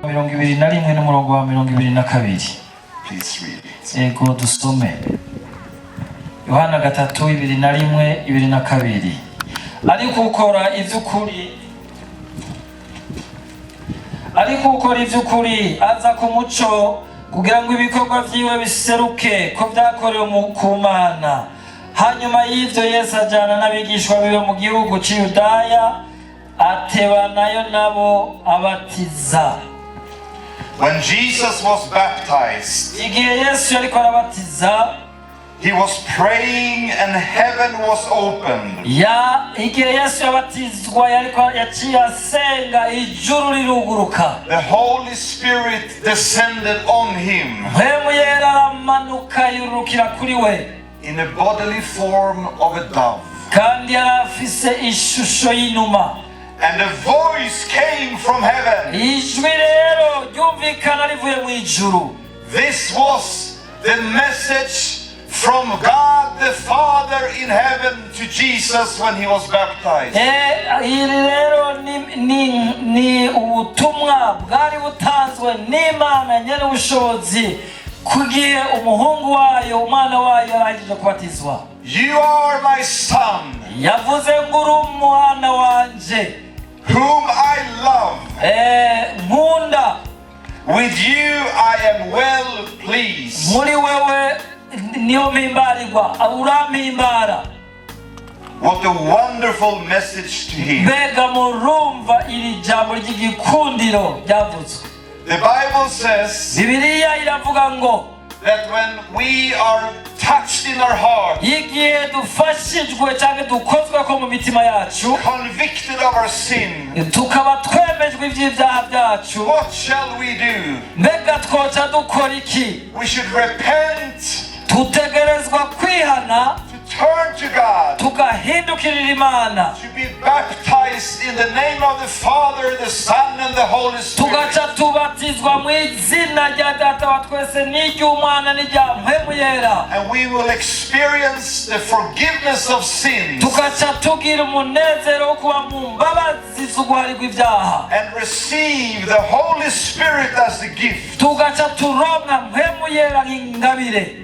21 n'umurongo wa 22. Please read it. Ego dusome. Yohana 3:21 22. Ariko ukora ivy'ukuri aza ku muco kugira ngo ibikorwa vyiwe biseruke ko vyakorewe ku Mana. Hanyuma y'ivyo Yesu ajana n'abigishwa biwe mu gihugu c'Yudaya atebanayo nabo abatiza. When Jesus was baptized, igihe Yesu yariko arabatiza, he was praying and heaven was opened. igihe Yesu yabatizwa yariko yaciye asenga ijuru riruguruka. The Holy Spirit descended on him Mpwemu yera aramanuka yurukira kuri we in a bodily form of a dove. kandi yarafise ishusho y'inuma. And a voice came from heaven. Ijwi rero ryumvikana rivuye mu ijuru. This was the message from God the Father in heaven to Jesus when he was baptized. Iri rero ni ubutumwa bwari butanzwe n'Imana nyene ubushobozi kugihe umuhungu wayo umwana wayo yarangije kubatizwa. You are my son, yavuze ngo uri umwana wanje, whom I love. nkunda. With you I am well pleased. Muri wewe niyo mpimbarirwa, urampimbara. What a wonderful message to him. Mbega murumva iri jambo ry'igikundiro ryavuzwe. The Bible says Bibiliya iravuga ngo that when we are touched in our heart, igihe dufashijwe cyangwa dukozwe ko mu mitima yacu, convicted of our sin, tukaba twemejwe iby'ibyaha byacu, what shall we do? mbega twoca dukora iki? We should repent, Tutegerezwa kwihana, to turn to God, tugahindukirira Imana, to be baptized in the name of the Father, the Son, and the Holy Spirit. tugaca tubatizwa mu izina rya Data wa twese n'iry'Umwana n'irya Mpwemu yera, And we will experience the forgiveness of sins tugaca tugira umunezero wo kuba mu mbabazi z'uguharirwa ibyaha, and receive the Holy Spirit as a gift. tugaca turonka Mpwemu yera nk'ingabire.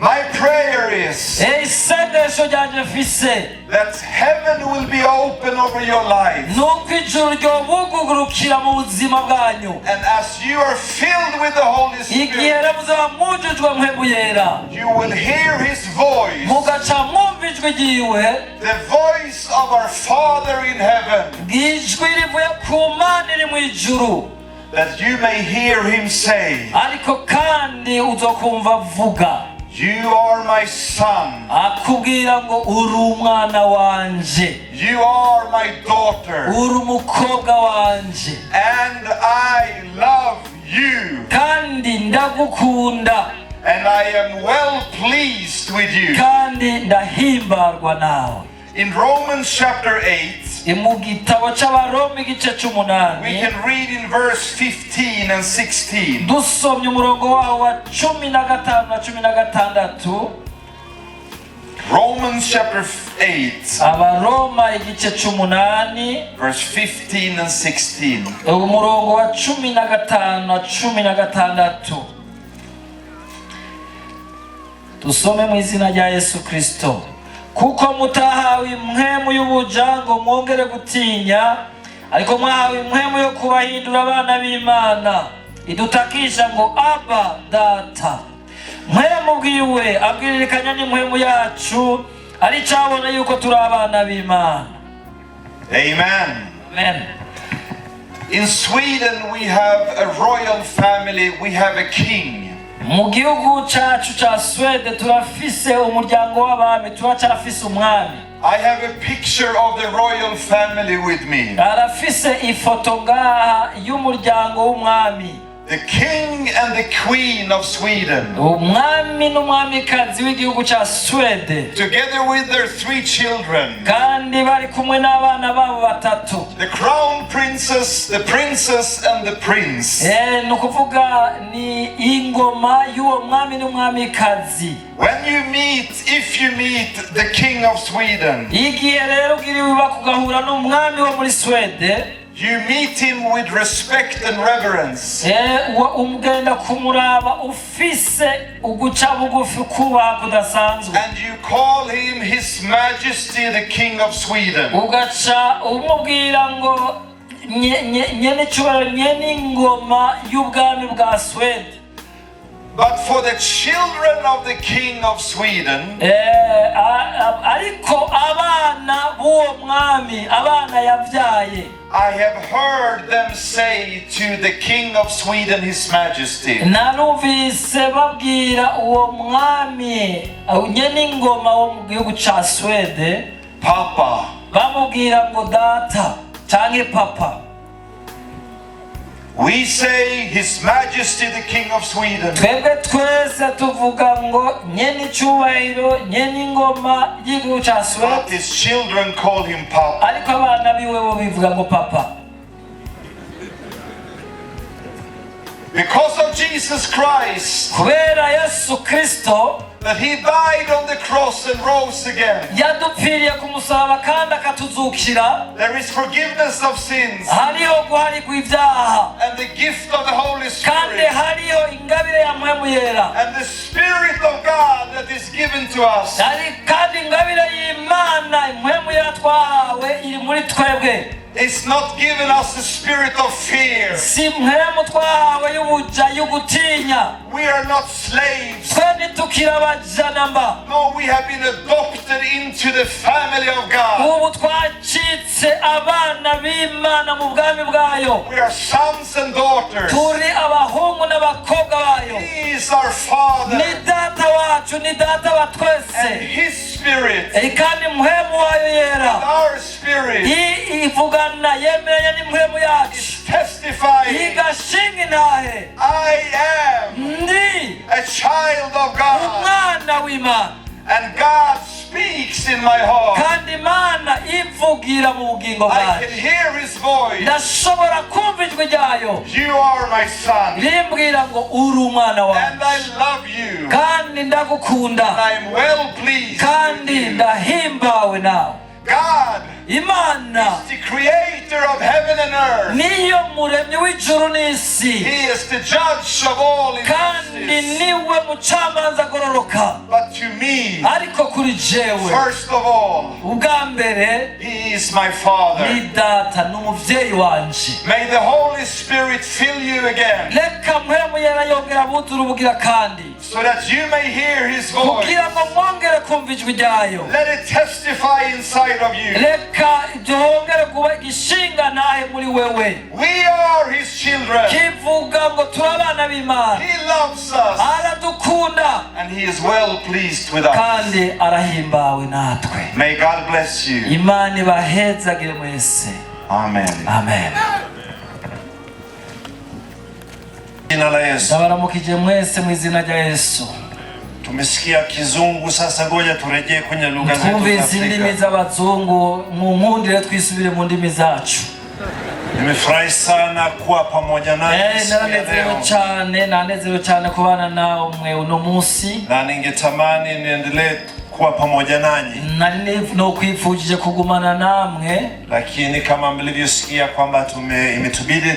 My prayer is Isengesho ryanje mfise that heaven will be open over your life. nuko ijuru ryobugurukira mu buzima bwanyu. And as you are filled with the Holy Igihe Spirit, rero muzaba mwujujwe Mpwemu yera, you will hear his voice, mugaca mwumva ijwi ryiwe, the voice of our Father in heaven, ijwi rivuye ku Mana iri mu ijuru, that you may hear him say, ariko kandi uzokumva avuga, you are my son, akubwira ngo uri umwana wanje, you are my daughter, uri umukobwa wanje, and I love you, kandi ndagukunda, and I am well pleased with you. kandi ndahimbarwa nawe. In Romans chapter 8, Mu gitabo c'Abaroma igice we c'umunani can read in verse 15 and 16. dusomye umurongo wawo wa 15 na 16. Romans chapter 8, Abaroma igice c'umunani verse 15 and 16. umurongo wa 15 na 16. Dusome mu izina rya Yesu Kristo. Kuko mutahawe impwemu y'ubujango mwongere gutinya, ariko mwahawe impwemu yo kubahindura abana b'Imana, idutakisha ngo Aba Data. Mpwemu bwiwe abwiririkanya n'impwemu yacu, ari cabona yuko turi abana b'Imana. Amen. Amen. In Sweden we have a royal family, we have a king. Mu gihugu cacu ca Swede turafise umuryango w'abami, turacafise umwami. I have a picture of the royal family with me. Arafise ifoto ngaha y'umuryango w'umwami. The king and the queen of Sweden, Umwami n'umwamikazi w'igihugu ca Swede, together with their 3 children. kandi bari kumwe n'abana babo batatu. The crown princess, the princess, and the prince. Nukuvuga ni ingoma y'uwo mwami n'umwamikazi. When you meet, if you meet the king of Sweden, Igihe rero ugiriwe bakugahura n'umwami wo muri Swede, You meet him with respect and reverence. Umugenda kumuraba ufise uguca bugufi kubaha kudasanzwe. And you call him His Majesty the King of Sweden. Ugaca umubwira ngo nyene cyubahiro nyene ingoma y'ubwami bwa Sweden. But for the children of the King of Sweden, ariko abana b'uwo mwami, abana yavyaye, I have heard them say to the King of Sweden, His Majesty, narumvise babwira uwo mwami nyene ingoma wo mu gihugu ca Sweden, Papa. bamubwira ngo data canke papa. We say His Majesty the King of Sweden. Twebwe twese tuvuga ngo nyene cyubahiro nyene ingoma y'igihugu ca Sweden. But his children call him Papa. Ariko abana biwe bo bivuga ngo papa. Because of Jesus Christ, Kubera Yesu Kristo, that He died on the cross and rose again. yadupfiriye ku musaraba kandi akatuzukira. There is forgiveness of sins Hariho guharigwa ibyaha and the gift of the Holy kandi Spirit hariho ingabire ya mpwemu yera. and the Spirit of God that is given to us. Kandi ingabire y'Imana impwemu yera twahawe iri muri twebwe. It's not given us the spirit of fear. Si mpwemu twahawe y'ubuja y'ugutinya. We are not slaves. Twe ntitukiri abajana mba. No, we have been adopted into the family of God. Ubu twacitse abana b'Imana mu bwami bwayo. We are sons and daughters. Turi abahungu n'abakobwa bayo. He is our Father. Ni data wacu, ni data wa And twese. His Spirit, Kandi mpwemu wayo yera our Spirit, ivugana yemeranya n'impwemu yacu, is testifying, igashinga intahe, I am ndi a child of God. umwana w'Imana. And God speaks in my heart. Kandi Imana ivugira mu bugingo I bwacu. can hear His voice. Ndashobora kumva ijwi ryayo You are my son. rimbwira ngo uri umwana And I wanjye, love you. kandi ndagukunda, I am well pleased. kandi ndahimbawe nawe. God Imana is the creator of heaven and earth. niyo muremyi w'ijuru n'isi, He is the judge of all kandi injustice. niwe mucamanza agororoka. But to me, Ariko kuri jewe first of all, ubwa mbere He is my Father. ni data, n'umuvyeyi wanje. May the Holy Spirit fill you again, Reka mpwemu yera yongera buzura ubugira kandi, so that you may hear His voice. kugira ngo mwongere kumva ijwi ryayo. Let it testify inside of you. Reka ibyo hongere kuba igishinga ntahe muri wewe, We are His children. kivuga ngo turi abana b'Imana. He loves us, Aradukunda and He is well pleased with us. kandi arahimbawe natwe. May God bless you. Imana ibahezagire mwese. Amen. Amen. Jina la Yesu. Ndabaramukije mwese mu izina rya Yesu. Tumesikia Kizungu, sasa ngoja turejee kwenye lugha zetu za Twumvise indimi Afrika. z'abazungu, mu nkundire twisubire mu ndimi zacu. Nimefurahi sana kuwa pamoja nanyi siku ya Naranezerewe leo, cyane, nanezerewe cyane kubana nawe mwe uno munsi. na ningetamani niendelee kuwa pamoja nanyi, Nari nokwifujije kugumana namwe, lakini kama mlivyosikia kwamba imetubidi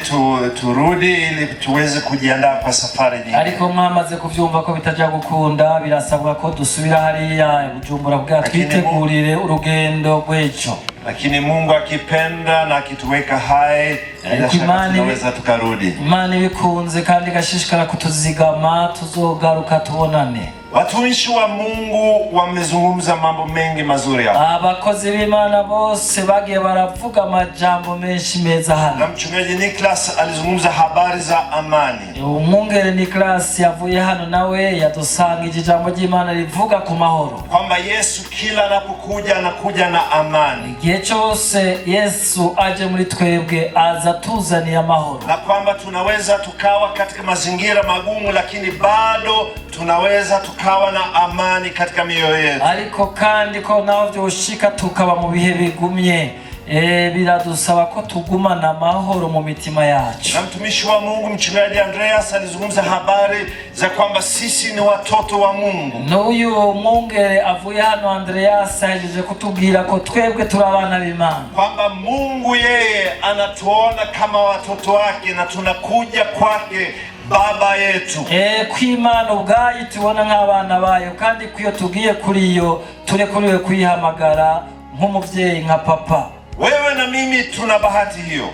turudi ili tuweze kujiandaa kwa safari nyingine. ariko mwamaze kuvyumva ko bitajya gukunda, birasabwa ko dusubira hariya Bujumbura bwa twitegurire urugendo rw'ejo. Lakini Mungu akipenda na akituweka hai, bila shaka tunaweza tukarudi. Imana ibikunze kandi igashishikara kutuzigama, tuzogaruka tubonane. Watumishi wa Mungu wamezungumza mambo mengi mazuri hapa. Abakozi b'Imana bose bagiye baravuga amajambo menshi meza hano. Na mchungaji Nicholas alizungumza habari za amani. Umwungere Nicholas yavuye hano nawe yadusanga ijambo ry'Imana rivuga ku mahoro. Kwamba Yesu kila anapokuja anakuja na amani. Igihe cyose Yesu aje muri twebwe aza tuzaniye amahoro. Na kwamba tunaweza tukawa katika mazingira magumu, lakini bado tunaweza tukawa na amani katika mioyo yetu. Ariko kandi ko naho byoshika tukaba mu bihe bigumye, biradusaba ko tugumana amahoro mu mitima yacu. Na mtumishi wa Mungu mchungaji Andreas alizungumza habari za kwamba sisi ni watoto wa Mungu. N'uyu mwungere avuye hano Andreas ahejeje kutubwira ko twebwe turi abana b'Imana, kwamba Mungu yeye anatuona kama watoto wake na tunakuja kwake baba yetu. Kw'Imana ubwayo tubona nk'abana bayo, kandi kuyo tugiye kuri yo turekuriwe kuyihamagara nk'umuvyeyi nka papa. Wewe na mimi tuna bahati hiyo.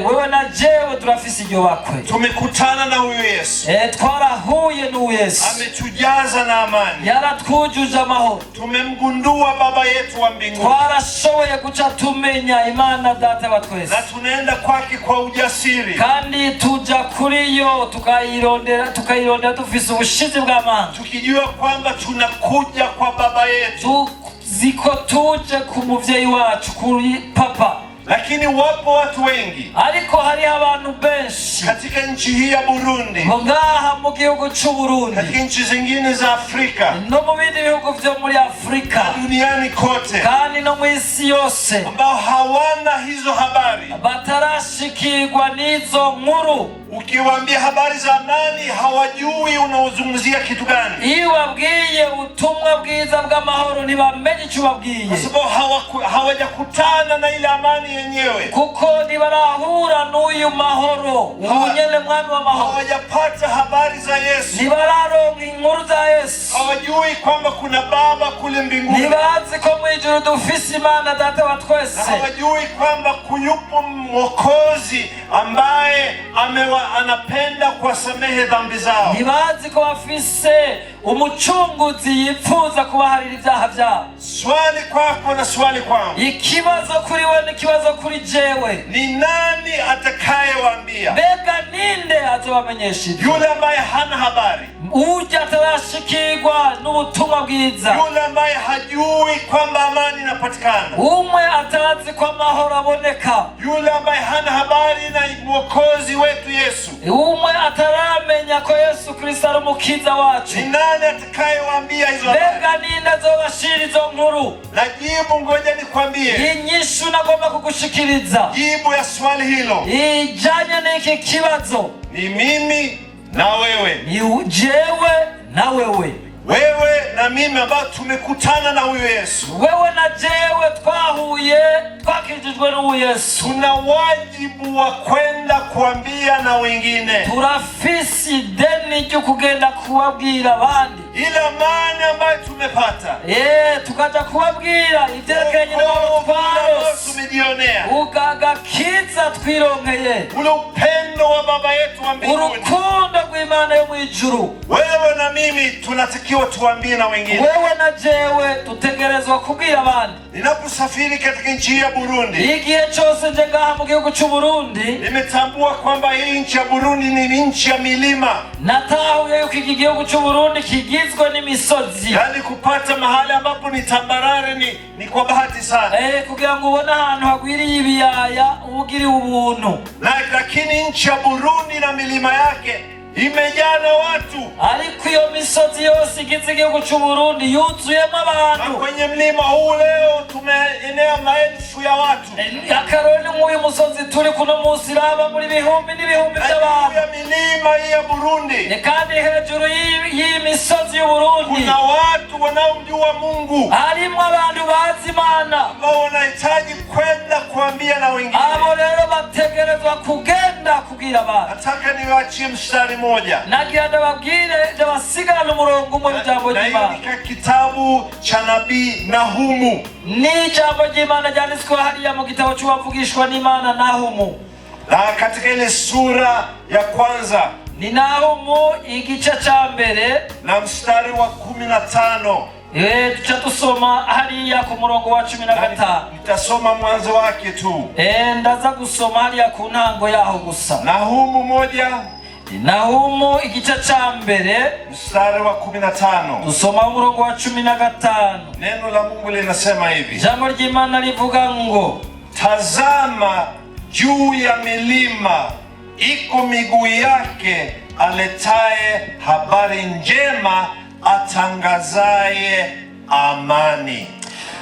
Wewe na jewe turafise iryo bakwe. Tumekutana na huyo Yesu. Twarahuye n'uwo Yesu. Ametujaza na amani. Yaratwujuje amahoro. Tumemgundua baba yetu wa mbinguni. Twarashoboye guca tumenya Imana Data wa twese. Na tunaenda kwake kwa ujasiri. Kandi tuja kuri yo tukayirondera dufise ubushizi bw'amanga. Tukijua kwamba tunakuja kwa baba yetu. Ziko tuje ku muvyeyi wacu kuri papa. Lakini wapo watu wengi, ariko hari abantu benshi katika nchi hii ya Burundi, ngaha mu gihugu cy'u Burundi, katika nchi zingine za Afrika, no mu bindi bihugu vyo muri Afrika, duniani kote, kandi no mu isi yose, ambao hawana hizo habari, batarashikirwa n'izo nkuru. Ukiwaambia habari za amani hawajui unaozungumzia kitu gani. Iyo wabwiye ubutumwa bwiza bw'amahoro ntibamenye icyo babwiye, kwa sababu hawajakutana na ile amani yenyewe, kuko ntibarahura n'uyu mahoro, ubunyene mwami wa mahoro. Hawajapata habari za Yesu, ntibararonka inkuru za Yesu, hawajui kwamba kuna baba kule mbinguni, ntibazi ko mu ijuru dufise Imana Data wa twese, hawajui kwamba kuyupo Mwokozi ambaye anapenda kuwasamehe dhambi zao, ntibazi ko bafise umucunguzi yifuza kubaharira ibyaha byabo. Swali kwako na swali kwangu, ikibazo kuri wewe n'ikibazo kuri jewe, ni nani atakayewaambia? Mbega ninde azobamenyesha? Yule ambaye hana habari, uje atarashikirwa n'ubutumwa bwiza, yule ambaye hajui kwamba amani inapatikana, umwe atazi ko amahoro aboneka, yule ambaye hana habari na Mwokozi wetu Yesu, umwe ataramenya ko Yesu Kristo ari umukiza wacu. Ni nani atakayewaambia hizo habari? Mbega ninde azobashira izo nkuru? Na jibu, ngoja nikwambie, inyishu nagomba kugushikiriza, jibu ya swali hilo ijanye n'iki kibazo, ni mimi na wewe, ni jewe na wewe, wewe na mimi ambao tumekutana na huyo Yesu. Wewe na jewe twahuye, twakijijwe n'uwo Yesu. Tuna wajibu wa kwenda kuambia na wengine, turafisi deni ryo kugenda kubabwira abandi ile amani ambayo tumepata, tukaja kubabwira ivyerekeranye n'ubutwaro tumejionea, ugagakiza twironkeye, ule upendo wa baba yetu wa mbinguni, urukundo rw'Imana yo mwijuru. Wewe na mimi tunatakiwa tuambie na wengine, wewe na jewe tutegerezwa kubwira abandi. Ninaposafiri katika nchi ya Burundi, igihe cyose nje ngaha mu gihugu cy'u Burundi, nimetambua kwamba hii nchi ya Burundi ni nchi ya milima. Natahuye yuko iki gihugu cy'u Burundi kigizwe n'imisozi, yani kupata mahali ambapo ni tambarare ni kwa bahati sana. Kugira ngo ubone ahantu hagwiriye ibiyaya ubugiri ubuntu. Lakini nchi ya Burundi na milima yake imejaa na watu, ariko iyo misozi yose igize igihugu cy'u Burundi yuzuyemo abantu. Na kwenye mlima huu leo tumeenea maelfu ya watu, akaroni nk'uyu musozi turi kuno munsi raba muri bihumbi n'ibihumbi by'abantu. Ya milima hii ya Burundi, kandi hejuru y'iyi misozi y'u Burundi kuna watu wanaomjua Mungu, harimo abantu bazi Imana, ambao wanahitaji kwenda kuambia na wengine. Abo rero bategerezwa kugenda kugira abantu. Nataka niwaachie mstari moja, nagira ndababwire ndabasigana umurongo umwe w'ijambo ry'Imana. Katika kitabu cha nabii Nahumu, ni ijambo ry'Imana ryanditswe hariya mu gitabo cy'uwavugishwa n'Imana Nahumu, na katika ile sura ya kwanza, ni Nahumu igice cha mbere na mstari wa 15. Tucha tusoma hariya ku murongo wa 15. Nitasoma mwanzo wake tu. Ndaza gusoma hariya ku ntango yaho gusa. Nahumu 1, Nahumu igice cha mbere mstari wa 15. Tusoma umurongo wa 15. Neno la Mungu linasema hivi. Jambo ry'Imana livuga ngo, tazama juu ya milima iko miguu yake aletaye habari njema, atangazaye amani.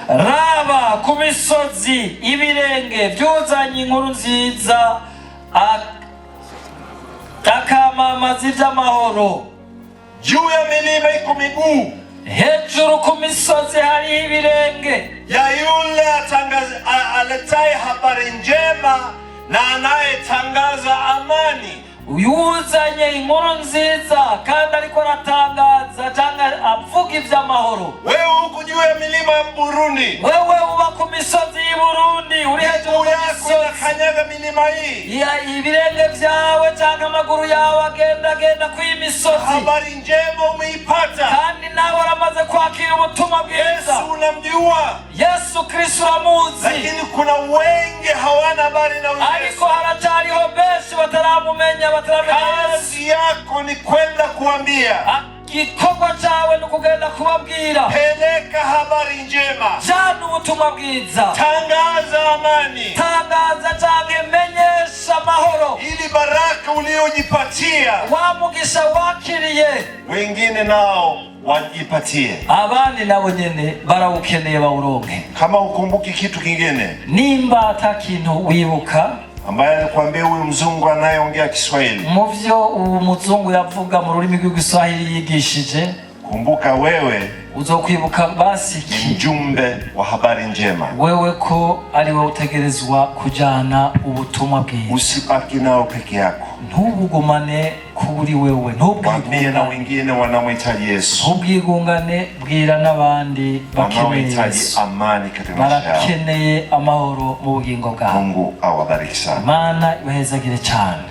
raba ku misozi ibirenge byuzanye inkuru nziza akamamaza iby'amahoro. Juu ya milima iko miguu, hejuru ku misozi hariho ibirenge ya yule aletaye habari njema na anayetangaza amani. uyuzanye inkuru nziza kandi ariko aratangaza cyangwa avuga iby'amahoro. Wewe uko juu ya milima ya Burundi, wewe uba ku misozi y'i Burundi, uri hejuru y'imisozi, kanyaga milima hii, ibirenge byawe cyangwa amaguru yawe agenda ku imisozi. habari njema umeipata, kandi nawe uramaze kwakira ubutumwa bwiza. Yesu unamjua, Yesu Kristo uramuzi, lakini kuna wengi hawana habari na Yesu. ariko haracyariho benshi bataramumenya, bataramenya. Kazi yako ni kwenda kuambia, igikorwa cyawe ni ukugenda kubabwira. peleka habari njema, jana ubutumwa bwiza, tangaza amani, tangaza cyangwa menyesha amahoro, ili baraka uliojipatia wa mugisha wakiriye wengine nao wajipatie. abandi nabo nyene barawukeneye bawuronke. Kama ukumbuki kitu kingine, nimba ata kintu wibuka ambaye alikwambia huyu mzungu anayeongea Kiswahili, mu byo uwo muzungu yavuga mu rurimi rw'Igiswahili yigishije, kumbuka wewe uzokwibuka basi mjumbe wa habari njema. wewe ko ari wowe utegerezwa kujana ubutumwa bwiza. Usibaki nao peke yako, ntubugumane kuri wewe, waambie na wengine wanamhitaji Yesu, ntubwigungane, bwira n'abandi wanamhitaji amani katika maisha yao. barakeneye amahoro mu bugingo bwabo. Mungu awabariki sana. Imana ibahezagire cyane.